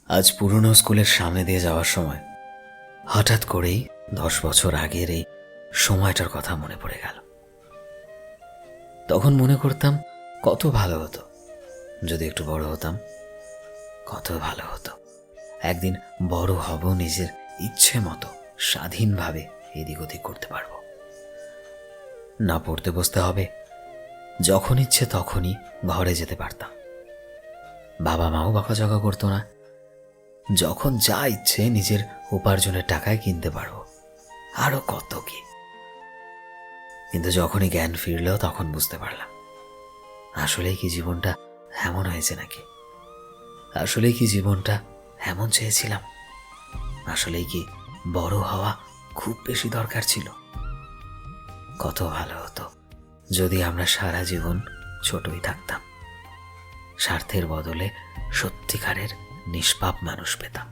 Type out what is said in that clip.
আজ পুরনো স্কুলের সামনে দিয়ে যাওয়ার সময় হঠাৎ করেই 10 বছর আগের এই সময়টার কথা মনে পড়ে গেল। তখন মনে করতাম কত ভালো হতো যদি একটু বড় হতাম, কত ভালো হতো। একদিন বড় হব, নিজের ইচ্ছে মতো স্বাধীনভাবে এদিক ওদিক করতে পারবো, না পড়তে বসতে হবে, যখন ইচ্ছে তখনই ঘরে যেতে পারতাম, বাবা মাও বকাঝকা করতো না, যখন যা ইচ্ছে নিজের উপার্জনের টাকায় কিনতে পারবো, আরো কত কি। কিন্তু যখনই জ্ঞান ফিরল তখন বুঝতে পারলাম আসলেই কি জীবনটা এমন হয়েছে নাকি, আসলেই কি জীবনটা এমন চেয়েছিলাম, আসলেই কি বড় হওয়া খুব বেশি দরকার ছিল। কত ভালো হতো যদি আমরা সারা জীবন ছোটই থাকতাম, স্বার্থের বদলে সত্যিকারের নিষ্পাপ মানুষ পেতাম।